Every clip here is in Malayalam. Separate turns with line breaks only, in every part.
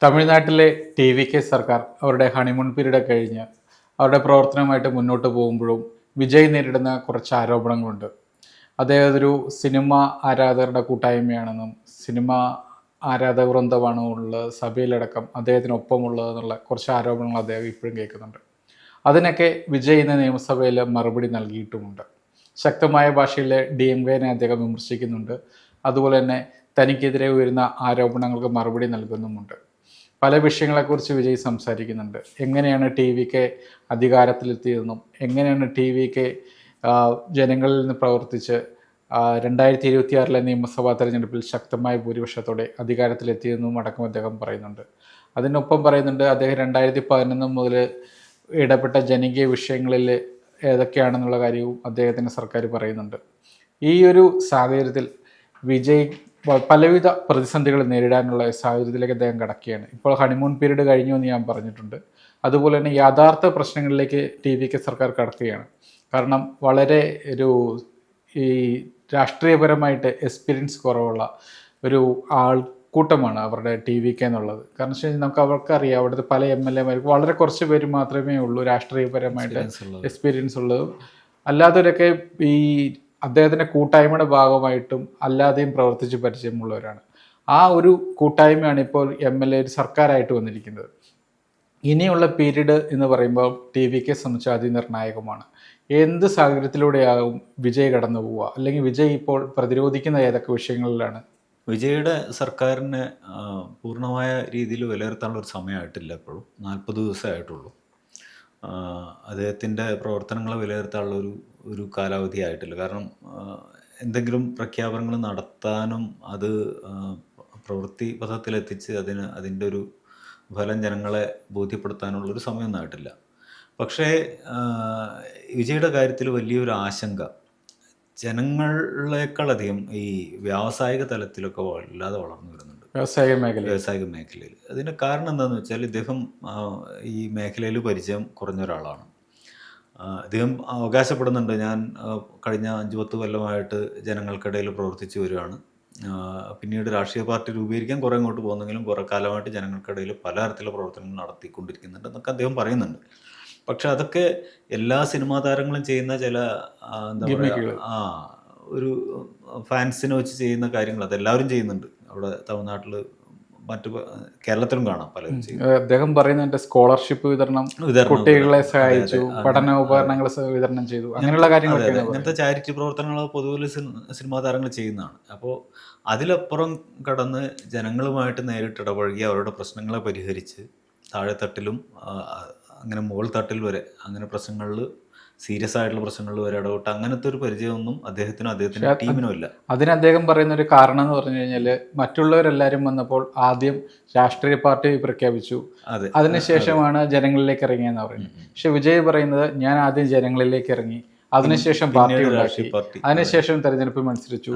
തമിഴ്നാട്ടിലെ ടി.വി.കെ സർക്കാർ അവരുടെ ഹണിമൂൺ പീരീഡ് കഴിഞ്ഞ് അവരുടെ പ്രവർത്തനവുമായിട്ട് മുന്നോട്ട് പോകുമ്പോഴും വിജയ് നേരിടുന്ന കുറച്ച് ആരോപണങ്ങളുണ്ട്. അദ്ദേഹം ഒരു സിനിമ ആരാധകരുടെ കൂട്ടായ്മയാണെന്നും സിനിമ ആരാധക വൃന്ദമാണ് ഉള്ളത്, സഭയിലടക്കം അദ്ദേഹത്തിനൊപ്പമുള്ളതെന്നുള്ള കുറച്ച് ആരോപണങ്ങൾ അദ്ദേഹം ഇപ്പോഴും കേൾക്കുന്നുണ്ട്. അതിനൊക്കെ വിജയ് ഇന്ന് നിയമസഭയിൽ മറുപടി നൽകിയിട്ടുമുണ്ട്. ശക്തമായ ഭാഷയിൽ DMK-നെ അദ്ദേഹം വിമർശിക്കുന്നുണ്ട്. അതുപോലെ തന്നെ തനിക്കെതിരെ ഉയരുന്ന ആരോപണങ്ങൾക്ക് മറുപടി നൽകുന്നുമുണ്ട്. പല വിഷയങ്ങളെക്കുറിച്ച് വിജയ് സംസാരിക്കുന്നുണ്ട്. എങ്ങനെയാണ് TVK അധികാരത്തിലെത്തിയതെന്നും എങ്ങനെയാണ് TVK ജനങ്ങളിൽ നിന്ന് പ്രവർത്തിച്ച് 2026 നിയമസഭാ തെരഞ്ഞെടുപ്പിൽ ശക്തമായ ഭൂരിപക്ഷത്തോടെ അധികാരത്തിലെത്തിയതെന്നും അടക്കം അദ്ദേഹം പറയുന്നുണ്ട്. അതിനൊപ്പം പറയുന്നുണ്ട് അദ്ദേഹം 2011 മുതൽ ഇടപെട്ട ജനകീയ വിഷയങ്ങളിൽ ഏതൊക്കെയാണെന്നുള്ള കാര്യവും അദ്ദേഹത്തിൻ്റെ സർക്കാർ പറയുന്നുണ്ട്. ഈ ഒരു സാഹചര്യത്തിൽ വിജയ് പലവിധ പ്രതിസന്ധികൾ നേരിടാനുള്ള സാഹചര്യത്തിലേക്ക് അദ്ദേഹം കടക്കുകയാണ്. ഇപ്പോൾ ഹണിമൂൺ പീരീഡ് കഴിഞ്ഞു എന്ന് ഞാൻ പറഞ്ഞിട്ടുണ്ട്. അതുപോലെ തന്നെ യാഥാർത്ഥ പ്രശ്നങ്ങളിലേക്ക് TVK സർക്കാർ കടക്കുകയാണ്. കാരണം വളരെ ഈ രാഷ്ട്രീയപരമായിട്ട് എക്സ്പീരിയൻസ് കുറവുള്ള ഒരു ആൾക്കൂട്ടമാണ് അവരുടെ TVK എന്നുള്ളത്. കാരണം വെച്ച് കഴിഞ്ഞാൽ അവർക്കറിയാം അവിടുത്തെ പല MLA-മാർക്ക് വളരെ കുറച്ച് പേര് മാത്രമേ ഉള്ളൂ രാഷ്ട്രീയപരമായിട്ട് എക്സ്പീരിയൻസ് ഉള്ളതും. അല്ലാത്തവരൊക്കെ ഈ അദ്ദേഹത്തിൻ്റെ കൂട്ടായ്മയുടെ ഭാഗമായിട്ടും അല്ലാതെയും പ്രവർത്തിച്ച് പരിചയമുള്ളവരാണ്. ആ ഒരു കൂട്ടായ്മയാണ് ഇപ്പോൾ MLA സർക്കാരായിട്ട് വന്നിരിക്കുന്നത്. ഇനിയുള്ള പീരീഡ് എന്ന് പറയുമ്പോൾ TVK സംബന്ധിച്ച് അതിനിർണായകമാണ്. എന്ത് സാഹചര്യത്തിലൂടെയാകും വിജയ് കടന്നു പോവുക, അല്ലെങ്കിൽ വിജയ് ഇപ്പോൾ പ്രതിരോധിക്കുന്ന ഏതൊക്കെ വിഷയങ്ങളിലാണ്?
വിജയുടെ സർക്കാരിനെ പൂർണ്ണമായ രീതിയിൽ വിലയിരുത്താനുള്ള ഒരു സമയമായിട്ടില്ല. ഇപ്പോഴും 40 ദിവസമേ ആയിട്ടുള്ളൂ. അദ്ദേഹത്തിൻ്റെ പ്രവർത്തനങ്ങളെ വിലയിരുത്താനുള്ള ഒരു കാലാവധി ആയിട്ടില്ല. കാരണം എന്തെങ്കിലും പ്രഖ്യാപനങ്ങൾ നടത്താനും അത് പ്രവൃത്തി പഥത്തിലെത്തിച്ച് അതിൻ്റെ ഒരു ഫലം ജനങ്ങളെ ബോധ്യപ്പെടുത്താനുള്ളൊരു സമയമൊന്നും ആയിട്ടില്ല. പക്ഷേ വിജയുടെ കാര്യത്തിൽ വലിയൊരു ആശങ്ക ജനങ്ങളെക്കാളധികം ഈ വ്യാവസായിക തലത്തിലൊക്കെ വല്ലാതെ വളർന്നു വരുന്നുണ്ട്, വ്യാവസായിക മേഖലയിൽ. അതിൻ്റെ കാരണം എന്താണെന്ന് വെച്ചാൽ ഇദ്ദേഹം ഈ മേഖലയിൽ പരിചയം കുറഞ്ഞ ഒരാളാണ്. അദ്ദേഹം അവകാശപ്പെടുന്നുണ്ട്, ഞാൻ കഴിഞ്ഞ 5-10 കൊല്ലമായിട്ട് ജനങ്ങൾക്കിടയിൽ പ്രവർത്തിച്ചു വരികയാണ്, പിന്നീട് രാഷ്ട്രീയ പാർട്ടി രൂപീകരിക്കാൻ കുറേ അങ്ങോട്ട് പോകുന്നെങ്കിലും കുറേ കാലമായിട്ട് ജനങ്ങൾക്കിടയിൽ പല തരത്തിലുള്ള പ്രവർത്തനങ്ങൾ നടത്തിക്കൊണ്ടിരിക്കുന്നുണ്ട് എന്നൊക്കെ അദ്ദേഹം പറയുന്നുണ്ട്. പക്ഷെ അതൊക്കെ എല്ലാ സിനിമാ താരങ്ങളും ചെയ്യുന്ന ചില എന്താ പറയുക ഒരു ഫാൻസിനെ വെച്ച് ചെയ്യുന്ന കാര്യങ്ങൾ അതെല്ലാവരും ചെയ്യുന്നുണ്ട്. അവിടെ തമിഴ്നാട്ടിൽ മറ്റു കേരളത്തിലും കാണാം പലരും ചെയ്യുന്നത്.
അദ്ദേഹം പറയുന്നത് സ്കോളർഷിപ്പ് വിതരണം, കുട്ടികളെ സഹായിച്ചു, പഠന ഉപകരണങ്ങൾ വിതരണം ചെയ്തു, അങ്ങനെയുള്ള കാര്യങ്ങൾ.
അങ്ങനത്തെ ചാരിറ്റി പ്രവർത്തനങ്ങൾ പൊതുവിൽ സിനിമാ താരങ്ങൾ ചെയ്യുന്നതാണ്. അപ്പോൾ അതിലപ്പുറം കടന്ന് ജനങ്ങളുമായിട്ട് നേരിട്ട് ഇടപഴകി അവരുടെ പ്രശ്നങ്ങളെ പരിഹരിച്ച് താഴെത്തട്ടിലും അങ്ങനെ മുകൾ തട്ടിൽ വരെ അങ്ങനെ പ്രശ്നങ്ങളിൽ സീരിയസ് ആയിട്ടുള്ള പ്രശ്നങ്ങളിൽ വരെ ഇടപെട്ട് അങ്ങനത്തെ ഒരു പരിചയമൊന്നും അദ്ദേഹത്തിൻ്റെ ടീമിനും ഇല്ല.
അതിന് അദ്ദേഹം പറയുന്ന ഒരു കാരണം എന്ന് പറഞ്ഞു കഴിഞ്ഞാൽ മറ്റുള്ളവരെല്ലാവരും വന്നപ്പോൾ ആദ്യം രാഷ്ട്രീയ പാർട്ടി പ്രഖ്യാപിച്ചു, അതിനുശേഷമാണ് ജനങ്ങളിലേക്ക് ഇറങ്ങിയെന്ന് പറയുന്നത്. പക്ഷെ വിജയ് പറയുന്നത് ഞാൻ ആദ്യം ജനങ്ങളിലേക്ക് ഇറങ്ങി, അതിനുശേഷം പാർട്ടി ഉണ്ടാക്കി, അതിനുശേഷം തെരഞ്ഞെടുപ്പ് മത്സരിച്ചു,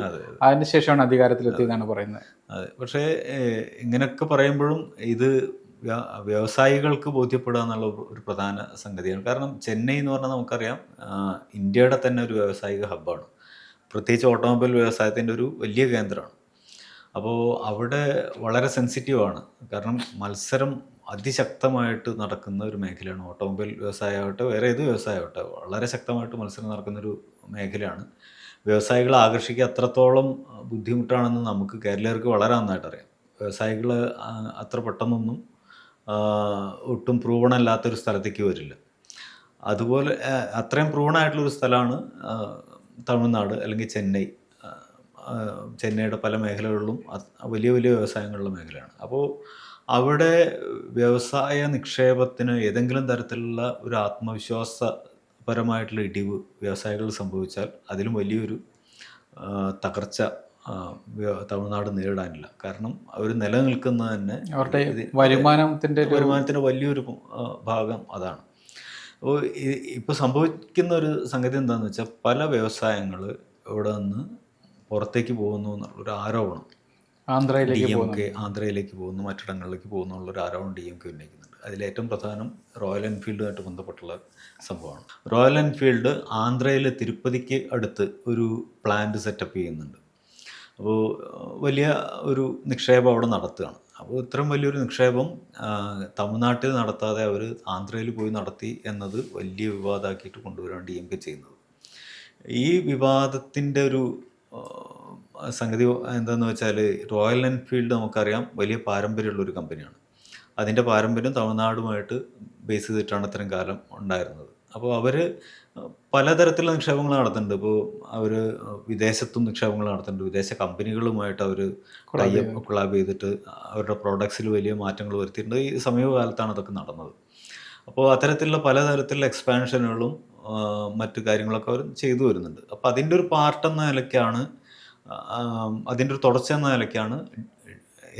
അതിനുശേഷമാണ് അധികാരത്തിലെത്തിയെന്നാണ് പറയുന്നത്.
അതെ, പക്ഷേ ഇങ്ങനെയൊക്കെ പറയുമ്പോഴും ഇത് വ്യവസായികൾക്ക് ബോധ്യപ്പെടുക എന്നുള്ള ഒരു പ്രധാന സംഗതിയാണ്. കാരണം ചെന്നൈ എന്ന് പറഞ്ഞാൽ നമുക്കറിയാം ഇന്ത്യയുടെ തന്നെ ഒരു വ്യാവസായിക ഹബ്ബാണ്, പ്രത്യേകിച്ച് ഓട്ടോമൊബൈൽ വ്യവസായത്തിൻ്റെ ഒരു വലിയ കേന്ദ്രമാണ്. അപ്പോൾ അവിടെ വളരെ സെൻസിറ്റീവാണ്. കാരണം മത്സരം അതിശക്തമായിട്ട് നടക്കുന്ന ഒരു മേഖലയാണ് ഓട്ടോമൊബൈൽ വ്യവസായമാവട്ടെ വേറെ ഏത് വ്യവസായമാവട്ടെ, വളരെ ശക്തമായിട്ട് മത്സരം നടക്കുന്നൊരു മേഖലയാണ്. വ്യവസായികളെ ആകർഷിക്കുക അത്രത്തോളം ബുദ്ധിമുട്ടാണെന്ന് നമുക്ക് കേരളീയർക്ക് വളരെ നന്നായിട്ട് അറിയാം. വ്യവസായികൾ അത്ര പെട്ടെന്നൊന്നും ഒട്ടും പ്രൂവണല്ലാത്തൊരു സ്ഥലത്തേക്ക് വരില്ല. അതുപോലെ അത്രയും പ്രൂവണായിട്ടുള്ളൊരു സ്ഥലമാണ് തമിഴ്നാട് അല്ലെങ്കിൽ ചെന്നൈ. ചെന്നൈയുടെ പല മേഖലകളിലും വലിയ വലിയ വ്യവസായങ്ങളുള്ള മേഖലയാണ്. അപ്പോൾ അവിടെ വ്യവസായ നിക്ഷേപത്തിന് ഏതെങ്കിലും തരത്തിലുള്ള ഒരു ആത്മവിശ്വാസപരമായിട്ടുള്ള ഇടിവ് വ്യവസായികൾ സംഭവിച്ചാൽ അതിലും വലിയൊരു തകർച്ച തമിഴ്നാട് നേരിടാനില്ല. കാരണം അവർ നിലനിൽക്കുന്നത് തന്നെ
അവരുടെ വരുമാനത്തിൻ്റെ
വലിയൊരു ഭാഗം അതാണ്. അപ്പോൾ ഇപ്പോൾ സംഭവിക്കുന്ന ഒരു സംഗതി എന്താണെന്ന് വെച്ചാൽ പല വ്യവസായങ്ങൾ ഇവിടെ നിന്ന് പുറത്തേക്ക് പോകുന്നു എന്നുള്ളൊരു ആരോപണം ആന്ധ്രയിലേക്ക് പോകുന്നു, മറ്റിടങ്ങളിലേക്ക് പോകുന്നു എന്നുള്ളൊരു ആരോപണം DMK ഉന്നയിക്കുന്നുണ്ട്. അതിലേറ്റവും പ്രധാനം റോയൽ എൻഫീൽഡുമായിട്ട് ബന്ധപ്പെട്ടുള്ള സംഭവമാണ്. റോയൽ എൻഫീൽഡ് ആന്ധ്രയിലെ തിരുപ്പതിക്ക് അടുത്ത് ഒരു പ്ലാന്റ് സെറ്റപ്പ് ചെയ്യുന്നുണ്ട്. അപ്പോൾ വലിയ ഒരു നിക്ഷേപം അവിടെ നടത്തുകയാണ്. അപ്പോൾ ഇത്രയും വലിയൊരു നിക്ഷേപം തമിഴ്നാട്ടിൽ നടത്താതെ അവർ ആന്ധ്രയിൽ പോയി നടത്തി എന്നത് വലിയ വിവാദമാക്കിയിട്ട് കൊണ്ടുവരാൻ DMK ചെയ്യുന്നത്. ഈ വിവാദത്തിൻ്റെ ഒരു സംഗതി എന്താണെന്ന് വെച്ചാൽ, റോയൽ എൻഫീൽഡ് നമുക്കറിയാം വലിയ പാരമ്പര്യമുള്ളൊരു കമ്പനിയാണ്. അതിൻ്റെ പാരമ്പര്യം തമിഴ്നാടുമായിട്ട് ബേസ് ചെയ്തിട്ടാണ് ഇത്രയും കാലം ഉണ്ടായിരുന്നത്. അപ്പോൾ അവർ പലതരത്തിലുള്ള നിക്ഷേപങ്ങൾ നടത്തുന്നുണ്ട്. ഇപ്പോൾ അവർ വിദേശത്തും നിക്ഷേപങ്ങൾ നടത്തുന്നുണ്ട്. വിദേശ കമ്പനികളുമായിട്ട് അവർ കൊളാബ് ചെയ്തിട്ട് അവരുടെ പ്രോഡക്ട്സിൽ വലിയ മാറ്റങ്ങൾ വരുത്തിയിട്ടുണ്ട്. ഈ സമീപകാലത്താണ് അതൊക്കെ നടന്നത്. അപ്പോൾ അത്തരത്തിലുള്ള പലതരത്തിലുള്ള എക്സ്പാൻഷനുകളും മറ്റു കാര്യങ്ങളൊക്കെ അവർ ചെയ്തു വരുന്നുണ്ട്. അപ്പോൾ അതിൻ്റെ ഒരു പാർട്ട് എന്ന നിലയ്ക്കാണ്, അതിൻ്റെ ഒരു തുടർച്ച എന്ന നിലയ്ക്കാണ്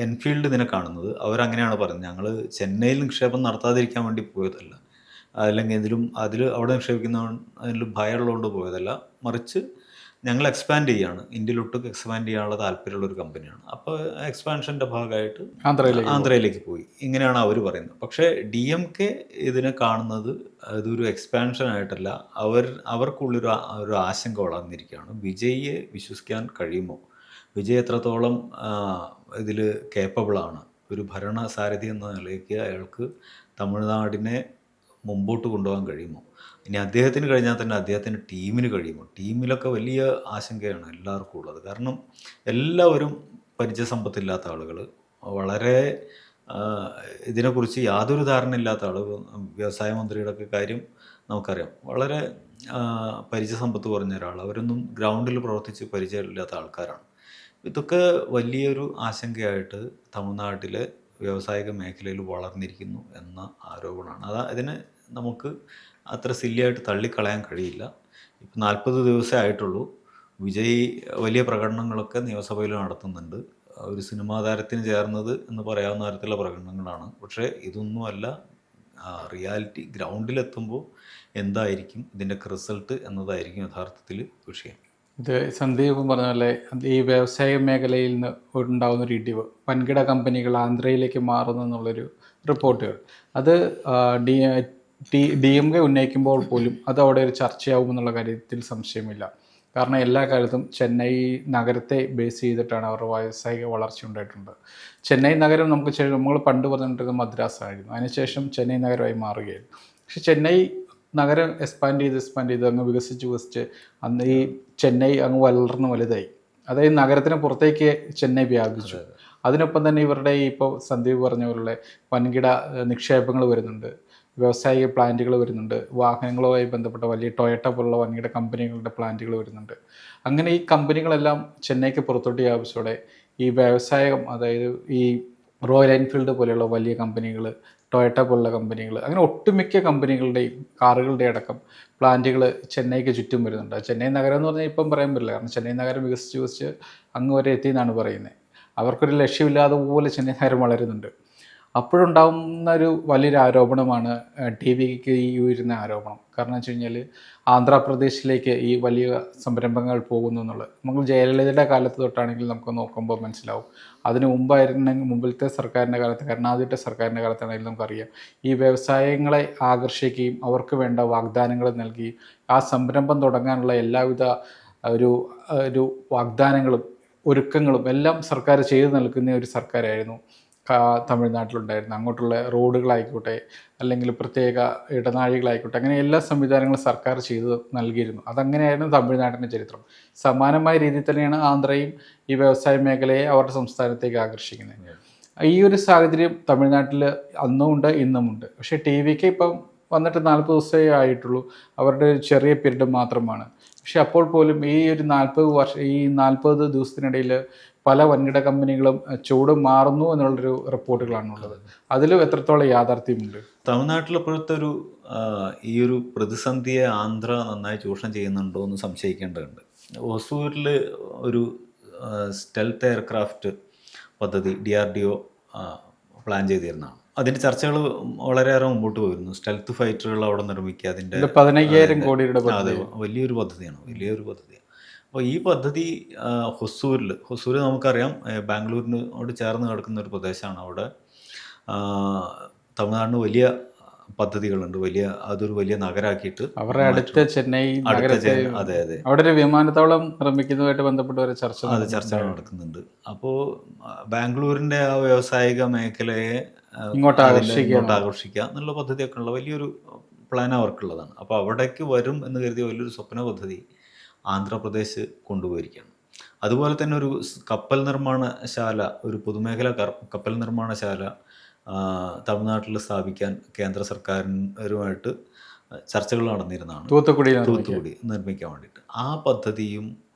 എൻഫീൽഡ് ഇതിനെ കാണുന്നത്. അവരങ്ങനെയാണ് പറയുന്നത്, ഞങ്ങൾ ചെന്നൈയിൽ നിക്ഷേപം നടത്താതിരിക്കാൻ വേണ്ടി പോയതല്ല, അല്ലെങ്കിൽ അവിടെ നിക്ഷേപിക്കുന്നതിൽ ഭയമുള്ളതുകൊണ്ട് പോയതല്ല, മറിച്ച് ഞങ്ങൾ എക്സ്പാൻഡ് ചെയ്യുകയാണ്, ഇന്ത്യയിലൊട്ടുക്ക് എക്സ്പാൻഡ് ചെയ്യാനുള്ള താല്പര്യമുള്ള ഒരു കമ്പനിയാണ്. അപ്പോൾ എക്സ്പാൻഷൻ്റെ ഭാഗമായിട്ട് ആന്ധ്രയിലേക്ക് പോയി, ഇങ്ങനെയാണ് അവർ പറയുന്നത്. പക്ഷേ DMK ഇതിനെ കാണുന്നത് ഇതൊരു എക്സ്പാൻഷൻ ആയിട്ടല്ല. അവർക്കുള്ളൊരു ആശങ്ക വളർന്നിരിക്കുകയാണ്. വിജയിയെ വിശ്വസിക്കാൻ കഴിയുമോ, വിജയ് എത്രത്തോളം ഇതിൽ കേപ്പബിളാണ്, ഒരു ഭരണസാരഥി എന്ന നിലയ്ക്ക് അയാൾക്ക് തമിഴ്നാടിനെ മുമ്പോട്ട് കൊണ്ടുപോകാൻ കഴിയുമോ, ഇനി അദ്ദേഹത്തിന് കഴിഞ്ഞാൽ തന്നെ അദ്ദേഹത്തിൻ്റെ ടീമിന് കഴിയുമോ. ടീമിലൊക്കെ വലിയ ആശങ്കയാണ് എല്ലാവർക്കും ഉള്ളത്. കാരണം എല്ലാവരും പരിചയസമ്പത്തില്ലാത്ത ആളുകൾ, വളരെ ഇതിനെക്കുറിച്ച് യാതൊരു ധാരണയില്ലാത്ത ആളുകൾ. വ്യവസായ മന്ത്രിയുടെ ഒക്കെ കാര്യം നമുക്കറിയാം, വളരെ പരിചയസമ്പത്ത് കുറഞ്ഞ ഒരാൾ, അവരൊന്നും ഗ്രൗണ്ടിൽ പ്രവർത്തിച്ച് പരിചയമില്ലാത്ത ആൾക്കാരാണ്. ഇതൊക്കെ വലിയൊരു ആശങ്കയായിട്ട് തമിഴ്നാട്ടിലെ വ്യാവസായിക മേഖലയിൽ വളർന്നിരിക്കുന്നു എന്ന ആരോപണമാണ്. അതിനെ നമുക്ക് അത്ര സില്ലിയായിട്ട് തള്ളിക്കളയാൻ കഴിയില്ല. ഇപ്പം 40 ദിവസമേ ആയിട്ടുള്ളൂ. വിജയ് വലിയ പ്രകടനങ്ങളൊക്കെ നിയമസഭയിൽ നടത്തുന്നുണ്ട്. ഒരു സിനിമാ താരത്തിന് ചേർന്നത് എന്ന് പറയാവുന്ന തരത്തിലുള്ള പ്രകടനങ്ങളാണ്. പക്ഷേ ഇതൊന്നുമല്ല റിയാലിറ്റി. ഗ്രൗണ്ടിലെത്തുമ്പോൾ എന്തായിരിക്കും ഇതിൻ്റെയൊക്കെ റിസൾട്ട് എന്നതായിരിക്കും യഥാർത്ഥത്തിൽ വിഷയം.
ഇത് സന്ദീപ് പറഞ്ഞ പോലെ ഈ വ്യവസായ മേഖലയിൽ നിന്ന് ഉണ്ടാകുന്ന ഒരു ഇടിവ്, വൻകിട കമ്പനികൾ ആന്ധ്രയിലേക്ക് മാറുന്നു എന്നുള്ളൊരു റിപ്പോർട്ടുകൾ, അത് DMK ഉന്നയിക്കുമ്പോൾ പോലും അത് അവിടെ ഒരു ചർച്ചയാവുമെന്നുള്ള കാര്യത്തിൽ സംശയമില്ല. കാരണം എല്ലാ കാലത്തും ചെന്നൈ നഗരത്തെ ബേസ് ചെയ്തിട്ടാണ് അവരുടെ വ്യാവസായിക വളർച്ച ഉണ്ടായിട്ടുണ്ട്. ചെന്നൈ നഗരം നമ്മൾ പണ്ട് പറഞ്ഞിട്ടിരുന്നത് മദ്രാസ് ആയിരുന്നു, അതിനുശേഷം ചെന്നൈ നഗരമായി മാറുകയായിരുന്നു. പക്ഷെ ചെന്നൈ നഗരം എക്സ്പാൻഡ് ചെയ്ത് അങ്ങ് വികസിച്ച് അന്ന് ഈ ചെന്നൈ അങ്ങ് വളർന്ന് വലുതായി. അതായത് നഗരത്തിന് പുറത്തേക്ക് ചെന്നൈ വ്യാപിച്ചു. അതിനൊപ്പം തന്നെ ഇവരുടെ ഇപ്പോൾ സന്ദീപ് പറഞ്ഞ പോലുള്ള വൻകിട നിക്ഷേപങ്ങൾ വരുന്നുണ്ട്, വ്യാവസായിക പ്ലാന്റുകൾ വരുന്നുണ്ട്, വാഹനങ്ങളുമായി ബന്ധപ്പെട്ട വലിയ ടൊയോട്ട പോലുള്ള വൻകിട കമ്പനികളുടെ പ്ലാന്റുകൾ വരുന്നുണ്ട്. അങ്ങനെ ഈ കമ്പനികളെല്ലാം ചെന്നൈക്ക് പുറത്തോട്ട് വ്യാപിച്ചോടെ ഈ വ്യവസായം, അതായത് ഈ റോയൽ എൻഫീൽഡ് പോലെയുള്ള വലിയ കമ്പനികൾ, ടൊയോട്ട പോലുള്ള കമ്പനികൾ, അങ്ങനെ ഒട്ടുമിക്ക കമ്പനികളുടെയും കാറുകളുടെ അടക്കം പ്ലാന്റുകൾ ചെന്നൈക്ക് ചുറ്റും വരുന്നുണ്ട്. ചെന്നൈ നഗരം എന്ന് പറഞ്ഞാൽ ഇപ്പം പറയാൻ പറ്റില്ല, കാരണം ചെന്നൈ നഗരം വികസിച്ച് അങ്ങ് വരെ എത്തി എന്നാണ് പറയുന്നത്. അവർക്കൊരു ലക്ഷ്യമില്ലാതെ പോലെ ചെന്നൈ നഗരം വളരുന്നുണ്ട്. അപ്പോഴുണ്ടാകുന്ന ഒരു വലിയൊരു ആരോപണമാണ് TVക്ക് ഈ വരുന്ന ആരോപണം. കാരണം വെച്ച് കഴിഞ്ഞാൽ ആന്ധ്രാപ്രദേശിലേക്ക് ഈ വലിയ സംരംഭങ്ങൾ പോകുന്നു എന്നുള്ളത് നമുക്ക് ജയലളിതയുടെ കാലത്ത് തൊട്ടാണെങ്കിൽ നമുക്ക് നോക്കുമ്പോൾ മനസ്സിലാവും. അതിന് മുമ്പിലത്തെ സർക്കാരിൻ്റെ കാലത്ത്, കരുണാനിധിയുടെ സർക്കാരിൻ്റെ കാലത്താണെങ്കിലും നമുക്കറിയാം, ഈ വ്യവസായങ്ങളെ ആകർഷിക്കുകയും അവർക്ക് വേണ്ട വാഗ്ദാനങ്ങൾ നൽകി ആ സംരംഭം തുടങ്ങാനുള്ള എല്ലാവിധ ഒരു വാഗ്ദാനങ്ങളും ഒരുക്കങ്ങളും എല്ലാം സർക്കാർ ചെയ്തു നൽകുന്ന ഒരു സർക്കാരായിരുന്നു തമിഴ്നാട്ടിലുണ്ടായിരുന്നു. അങ്ങോട്ടുള്ള റോഡുകളായിക്കോട്ടെ, അല്ലെങ്കിൽ പ്രത്യേക ഇടനാഴികളായിക്കോട്ടെ, അങ്ങനെ എല്ലാ സംവിധാനങ്ങളും സർക്കാർ ചെയ്ത് നൽകിയിരുന്നു. അതങ്ങനെയായിരുന്നു തമിഴ്നാട്ടിൻ്റെ ചരിത്രം. സമാനമായ രീതിയിൽ തന്നെയാണ് ആന്ധ്രയും ഈ വ്യവസായ മേഖലയെ അവരുടെ സംസ്ഥാനത്തേക്ക് ആകർഷിക്കുന്നത്. ഈ ഒരു സാഹചര്യം തമിഴ്നാട്ടിൽ അന്നുമുണ്ട് ഇന്നുമുണ്ട്. പക്ഷേ TVK ഇപ്പം വന്നിട്ട് 40 ദിവസമേ ആയിട്ടുള്ളൂ, അവരുടെ ഒരു ചെറിയ പീരീഡ് മാത്രമാണ്. പക്ഷെ അപ്പോൾ പോലും ഈ ഒരു 40 ദിവസത്തിനിടയിൽ പല വൻകിട കമ്പനികളും ചൂട് മാറുന്നു എന്നുള്ളൊരു റിപ്പോർട്ടുകളാണുള്ളത്. അതിലും എത്രത്തോളം യാഥാർത്ഥ്യമുണ്ട്?
തമിഴ്നാട്ടിൽ ഇപ്പോഴത്തെ ഈ ഒരു പ്രതിസന്ധിയെ ആന്ധ്ര നന്നായി ചൂഷണം ചെയ്യുന്നുണ്ടോ എന്ന് സംശയിക്കേണ്ടതുണ്ട്. ഒസൂരിൽ ഒരു സ്റ്റെൽത്ത് എയർക്രാഫ്റ്റ് പദ്ധതി DRDO പ്ലാൻ ചെയ്തിരുന്നതാണ്. അതിൻ്റെ ചർച്ചകൾ വളരെയേറെ മുമ്പോട്ട് പോയിരുന്നു. സ്റ്റെൽത്ത് ഫൈറ്ററുകൾ അവിടെ നിർമ്മിക്കുക, അതിൻ്റെ
15,000 കോടിയുടെ
വലിയൊരു പദ്ധതിയാണ്. അപ്പോൾ ഈ പദ്ധതി ഹൊസൂർ നമുക്കറിയാം, ബാംഗ്ലൂരിനോട് ചേർന്ന് കിടക്കുന്ന ഒരു പ്രദേശമാണ്. അവിടെ തമിഴ്നാടിന് വലിയ പദ്ധതികളുണ്ട്. അതൊരു വലിയ നഗരാക്കിയിട്ട്
അവരുടെ അടുത്ത ചെന്നൈ നഗരത്തെ
അതെ അതെ
അവിടെ ഒരു വിമാനത്താവളം നിർമ്മിക്കുന്നതുമായിട്ട് ബന്ധപ്പെട്ട് ഒരു ചർച്ച
അത് ചർച്ചകൾ നടക്കുന്നുണ്ട്. അപ്പോൾ ബാംഗ്ലൂരിൻ്റെ ആ വ്യാവസായിക മേഖലയെ
ഇങ്ങോട്ട്
ഇങ്ങോട്ട് ആകർഷിക്കുക എന്നുള്ള പദ്ധതിയൊക്കെ ഉള്ള വലിയൊരു പ്ലാൻ അവർക്കുള്ളതാണ്. അപ്പോൾ അവിടേക്ക് വരും എന്ന് കരുതിയ വലിയൊരു സ്വപ്ന പദ്ധതി ആന്ധ്രാപ്രദേശ് കൊണ്ടുപോയിരിക്കുകയാണ്. അതുപോലെ തന്നെ ഒരു കപ്പൽ നിർമ്മാണശാല, ഒരു പൊതുമേഖലാ കപ്പൽ നിർമ്മാണശാല തമിഴ്നാട്ടിൽ സ്ഥാപിക്കാൻ കേന്ദ്ര സർക്കാരുമായിട്ട് ചർച്ചകൾ നടന്നിരുന്നതാണ്. തൂത്തുക്കുടി നിർമ്മിക്കാൻ വേണ്ടിയിട്ട്. ആ പദ്ധതിയും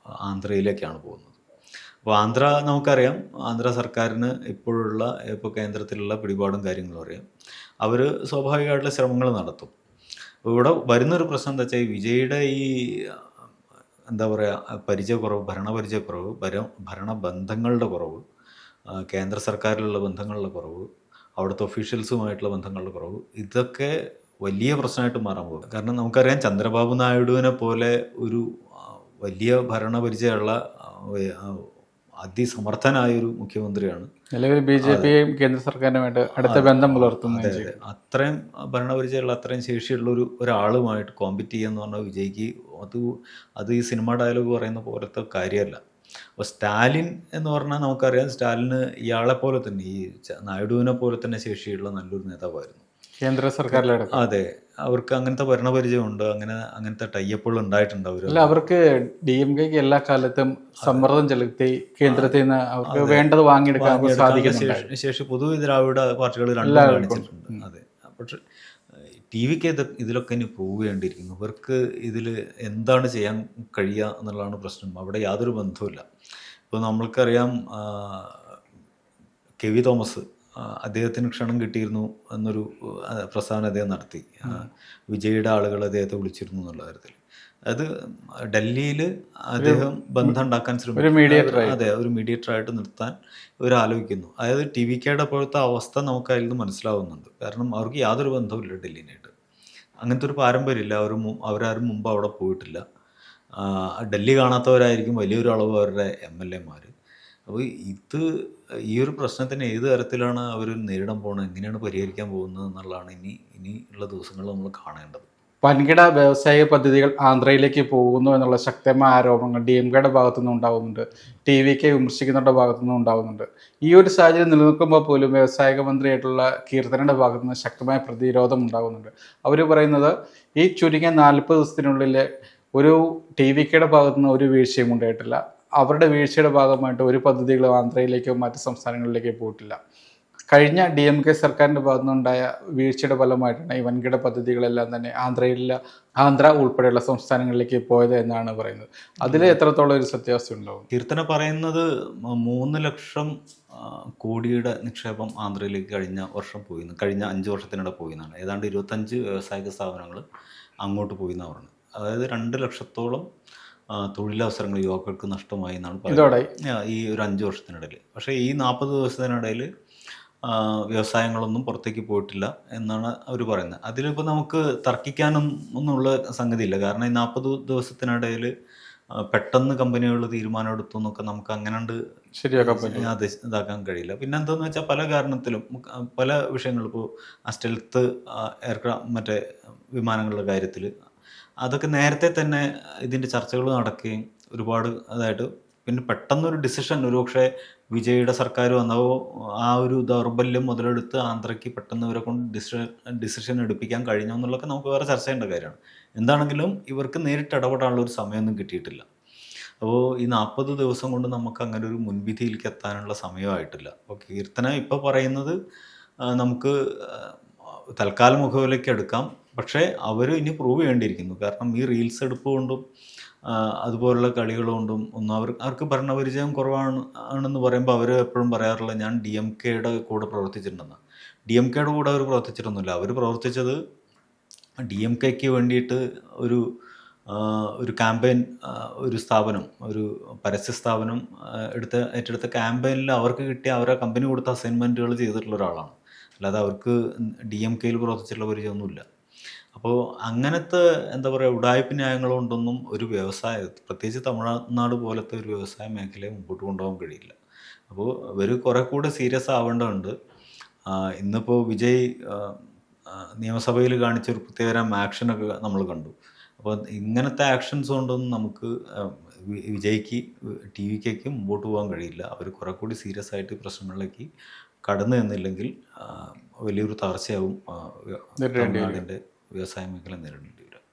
ആന്ധ്രയിലേക്കാണ് പോകുന്നത്. അപ്പോൾ നമുക്കറിയാം, ആന്ധ്ര സർക്കാരിന് ഇപ്പോൾ കേന്ദ്രത്തിലുള്ള പിടിപാടും കാര്യങ്ങളും അറിയാം. അവർ സ്വാഭാവികമായിട്ടുള്ള ശ്രമങ്ങൾ നടത്തും. ഇവിടെ വരുന്നൊരു പ്രശ്നം എന്താ വെച്ചാൽ, വിജയുടെ ഈ എന്താ പറയുക പരിചയക്കുറവ്, ഭരണപരിചയക്കുറവ്, ഭരണബന്ധങ്ങളുടെ കുറവ്, കേന്ദ്ര സർക്കാരിലുള്ള ബന്ധങ്ങളുടെ കുറവ്, അവിടുത്തെ ഒഫീഷ്യൽസുമായിട്ടുള്ള ബന്ധങ്ങളുടെ കുറവ്, ഇതൊക്കെ വലിയ പ്രശ്നമായിട്ട് മാറാൻ പോകും. കാരണം നമുക്കറിയാം, ചന്ദ്രബാബു നായിഡുവിനെ പോലെ ഒരു വലിയ ഭരണപരിചയമുള്ള അതിസമർത്ഥനായൊരു മുഖ്യമന്ത്രിയാണ്
നിലവിൽ BJP-യും കേന്ദ്ര സർക്കാരുമായിട്ട് അടുത്ത ബന്ധം പുലർത്തുന്നത്.
അത്രയും ഭരണപരിചയമുള്ള, അത്രയും ശേഷിയുള്ള ഒരാളുമായിട്ട് കോമ്പറ്റ് ചെയ്യുക എന്ന് പറഞ്ഞാൽ വിജയ്ക്ക് അത് ഈ സിനിമ ഡയലോഗ് പറയുന്ന പോലത്തെ കാര്യമല്ല. അപ്പോൾ സ്റ്റാലിൻ എന്ന് പറഞ്ഞാൽ നമുക്കറിയാം, സ്റ്റാലിന് ഇയാളെ പോലെ തന്നെ, ഈ നായിഡുവിനെ പോലെ തന്നെ ശേഷിയുള്ള നല്ലൊരു നേതാവായിരുന്നു
കേന്ദ്ര സർക്കാരിലടക്കം.
അതെ, അവർക്ക് അങ്ങനത്തെ ഭരണപരിചയമുണ്ട്, അങ്ങനത്തെ ടൈപ്പുകൾ ഉണ്ടായിട്ടുണ്ട്.
അവർക്ക് DMK-ക്ക് എല്ലാ കാലത്തും സമ്മർദ്ദം ചെലുത്തി കേന്ദ്രത്തിൽ നിന്ന് അവർക്ക് വേണ്ടത് വാങ്ങിയെടുക്കാൻ സാധിക്കുന്ന
ശേഷി പൊതുവെ ദ്രാവിഡ പാർട്ടികൾ രണ്ടും കാണിച്ചിട്ടുണ്ട്. അതെ, പക്ഷെ TV-ക്ക് ഇതിലൊക്കെ ഇനി പ്രൂവ് ചെയ്യേണ്ടിയിരിക്കുന്നു. ഇവർക്ക് ഇതിൽ എന്താണ് ചെയ്യാൻ കഴിയുക എന്നുള്ളതാണ് പ്രശ്നം. അവിടെ യാതൊരു ബന്ധവുമില്ല. ഇപ്പോൾ നമ്മൾക്കറിയാം, കെവി തോമസ്, അദ്ദേഹത്തിന് ക്ഷണം കിട്ടിയിരുന്നു എന്നൊരു പ്രസ്താവന അദ്ദേഹം നടത്തി. വിജയുടെ ആളുകൾ അദ്ദേഹത്തെ വിളിച്ചിരുന്നു എന്നുള്ള കാര്യത്തിൽ. അത് ഡൽഹിയിൽ അദ്ദേഹം ബന്ധം ഉണ്ടാക്കാൻ ശ്രമിക്കും. അതെ, ഒരു മീഡിയേറ്ററായിട്ട് നിർത്താൻ ഇവർ ആലോചിക്കുന്നു. അതായത് TVKയുടെ പോലത്തെ അവസ്ഥ നമുക്ക് അതിൽ നിന്ന് മനസ്സിലാവുന്നുണ്ട്. കാരണം അവർക്ക് യാതൊരു ബന്ധവുമില്ല ഡൽഹിനായിട്ട്. അങ്ങനത്തെ ഒരു പാരമ്പര്യമില്ല. അവരാരും മുമ്പ് അവിടെ പോയിട്ടില്ല. ഡൽഹി കാണാത്തവരായിരിക്കും വലിയൊരു അളവ് അവരുടെ MLA-മാർ. അപ്പോൾ ഈ ഒരു പ്രശ്നത്തിന് ഏത് തരത്തിലാണ് അവർ നേരിടാൻ പോകുന്നത്, എങ്ങനെയാണ് പരിഹരിക്കാൻ പോകുന്നത് എന്നുള്ളതാണ് ഇനിയുള്ള ദിവസങ്ങൾ നമ്മൾ കാണേണ്ടത്.
വൻകിട വ്യവസായിക പദ്ധതികൾ ആന്ധ്രയിലേക്ക് പോകുന്നു എന്നുള്ള ശക്തമായ ആരോപണങ്ങൾ DMK-യുടെ ഭാഗത്തുനിന്ന് ഉണ്ടാകുന്നുണ്ട്, TVK വിമർശിക്കുന്നവരുടെ ഭാഗത്തുനിന്ന് ഉണ്ടാകുന്നുണ്ട്. ഈ ഒരു സാഹചര്യം നിലനിൽക്കുമ്പോൾ പോലും വ്യവസായിക മന്ത്രിയായിട്ടുള്ള കീർത്തനയുടെ ഭാഗത്തുനിന്ന് ശക്തമായ പ്രതിരോധം ഉണ്ടാകുന്നുണ്ട്. അവർ പറയുന്നത്, ഈ ചുരുങ്ങിയ 40 ദിവസത്തിനുള്ളിൽ ഒരു TVK-യുടെ ഭാഗത്തുനിന്ന് ഒരു വീഴ്ചയും ഉണ്ടായിട്ടില്ല. അവരുടെ വീഴ്ചയുടെ ഭാഗമായിട്ട് ഒരു പദ്ധതികളും ആന്ധ്രയിലേക്കോ മറ്റ് സംസ്ഥാനങ്ങളിലേക്കോ പോയിട്ടില്ല. കഴിഞ്ഞ DMK സർക്കാരിൻ്റെ ഭാഗത്തുനിന്നുണ്ടായ വീഴ്ചയുടെ ഫലമായിട്ടാണ് ഈ വൻകിട പദ്ധതികളെല്ലാം തന്നെ ആന്ധ്ര ഉൾപ്പെടെയുള്ള സംസ്ഥാനങ്ങളിലേക്ക് പോയത് എന്നാണ് പറയുന്നത്. അതിൽ എത്രത്തോളം ഒരു സത്യാവസ്ഥ ഉണ്ടാവും?
കീർത്തന പറയുന്നത് 3 ലക്ഷം കോടിയുടെ നിക്ഷേപം ആന്ധ്രയിലേക്ക് കഴിഞ്ഞ 5 വർഷത്തിനിടെ പോയിന്നാണ്. ഏതാണ്ട് 25 വ്യാവസായിക സ്ഥാപനങ്ങൾ അങ്ങോട്ട് പോയിന്നാണ് പറഞ്ഞത്. അതായത് 2 ലക്ഷത്തോളം തൊഴിലവസരങ്ങൾ യുവാക്കൾക്ക് നഷ്ടമായി എന്നാണ് പറയുന്നത് ഈ ഒരു 5 വർഷത്തിനിടയിൽ. പക്ഷേ ഈ 40 ദിവസത്തിനിടയിൽ വ്യവസായങ്ങളൊന്നും പുറത്തേക്ക് പോയിട്ടില്ല എന്നാണ് അവർ പറയുന്നത്. അതിലിപ്പോൾ നമുക്ക് തർക്കിക്കാനൊന്നുള്ള സംഗതിയില്ല. കാരണം ഈ 40 ദിവസത്തിനിടയിൽ പെട്ടെന്ന് കമ്പനികൾ തീരുമാനമെടുത്തു എന്നൊക്കെ നമുക്ക് അങ്ങനെ ഇതാക്കാൻ കഴിയില്ല. പിന്നെ എന്താണെന്ന് വെച്ചാൽ പല കാരണത്തിലും പല വിഷയങ്ങളും, ഇപ്പോൾ സ്റ്റെൽത്ത് മറ്റേ വിമാനങ്ങളുടെ കാര്യത്തിൽ അതൊക്കെ നേരത്തെ തന്നെ ഇതിൻ്റെ ചർച്ചകൾ നടക്കുകയും ഒരുപാട് അതായിട്ട് പിന്നെ പെട്ടെന്നൊരു ഡിസിഷൻ, ഒരുപക്ഷെ വിജയുടെ സർക്കാർ വന്നപ്പോൾ ആ ഒരു ദൗർബല്യം മുതലെടുത്ത് ആന്ധ്രയ്ക്ക് പെട്ടെന്ന് ഇവരെ കൊണ്ട് ഡിസിഷൻ എടുപ്പിക്കാൻ കഴിഞ്ഞു എന്നുള്ളതൊക്കെ നമുക്ക് വേറെ ചർച്ച ചെയ്യേണ്ട കാര്യമാണ്. എന്താണെങ്കിലും ഇവർക്ക് നേരിട്ട് ഇടപെടാനുള്ള ഒരു സമയമൊന്നും കിട്ടിയിട്ടില്ല. അപ്പോൾ ഈ 40 ദിവസം കൊണ്ട് നമുക്ക് അങ്ങനെ ഒരു മുൻവിധിയിലേക്ക് എത്താനുള്ള സമയമായിട്ടില്ല. അപ്പോൾ കീർത്തന ഇപ്പോൾ പറയുന്നത് നമുക്ക് തൽക്കാലം മുഖവിലേക്ക് എടുക്കാം, പക്ഷേ അവർ ഇനി പ്രൂവ് ചെയ്യേണ്ടിയിരിക്കുന്നു. കാരണം ഈ റീൽസ് എടുപ്പ് കൊണ്ടും അതുപോലുള്ള കളികൾ കൊണ്ടും ഒന്നും അവർക്ക് ഭരണപരിചയം ആണെന്ന് പറയുമ്പോൾ അവർ എപ്പോഴും പറയാറുള്ള, ഞാൻ DMK-യുടെ കൂടെ പ്രവർത്തിച്ചിട്ടുണ്ടെന്ന്. DMK-യുടെ കൂടെ അവർ പ്രവർത്തിച്ചിട്ടൊന്നുമില്ല. അവർ പ്രവർത്തിച്ചത് DMK-ക്ക് വേണ്ടിയിട്ട് ഒരു ക്യാമ്പയിൻ, ഒരു സ്ഥാപനം, ഒരു പരസ്യ സ്ഥാപനം ഏറ്റെടുത്ത ക്യാമ്പയിനിൽ അവർക്ക് കിട്ടിയ അവരെ കമ്പനി കൊടുത്ത അസൈൻമെൻറ്റുകൾ ചെയ്തിട്ടുള്ള ഒരാളാണ്. അല്ലാതെ അവർക്ക് DMK-യിൽ പ്രവർത്തിച്ചിട്ടുള്ള പരിചയമൊന്നുമില്ല. അപ്പോൾ അങ്ങനത്തെ എന്താ പറയുക ഉഡായിപ്പ് ന്യായങ്ങൾ കൊണ്ടൊന്നും ഒരു പ്രത്യേകിച്ച് തമിഴ്നാട് പോലത്തെ ഒരു വ്യവസായ മേഖലയെ മുമ്പോട്ട് കൊണ്ടുപോകാൻ കഴിയില്ല. അപ്പോൾ ഇവർ കുറെ കൂടെ സീരിയസ് ആവേണ്ടതുണ്ട്. ഇന്നിപ്പോൾ വിജയ് നിയമസഭയിൽ കാണിച്ചൊരു പ്രത്യേകതരം ആക്ഷനൊക്കെ നമ്മൾ കണ്ടു. അപ്പോൾ ഇങ്ങനത്തെ ആക്ഷൻസ് കൊണ്ടൊന്നും നമുക്ക് വിജയ്ക്ക് ടി വിക്കൊക്കെ മുമ്പോട്ട് പോകാൻ കഴിയില്ല. അവർ കുറെ കൂടി സീരിയസ് ആയിട്ട് പ്രശ്നങ്ങളിലേക്ക് കടന്നു നിന്നില്ലെങ്കിൽ വലിയൊരു തകർച്ചയാവും തമിഴ്നാടിൻ്റെ വ്യവസായ മേഖല നേരിടേണ്ടി വരും.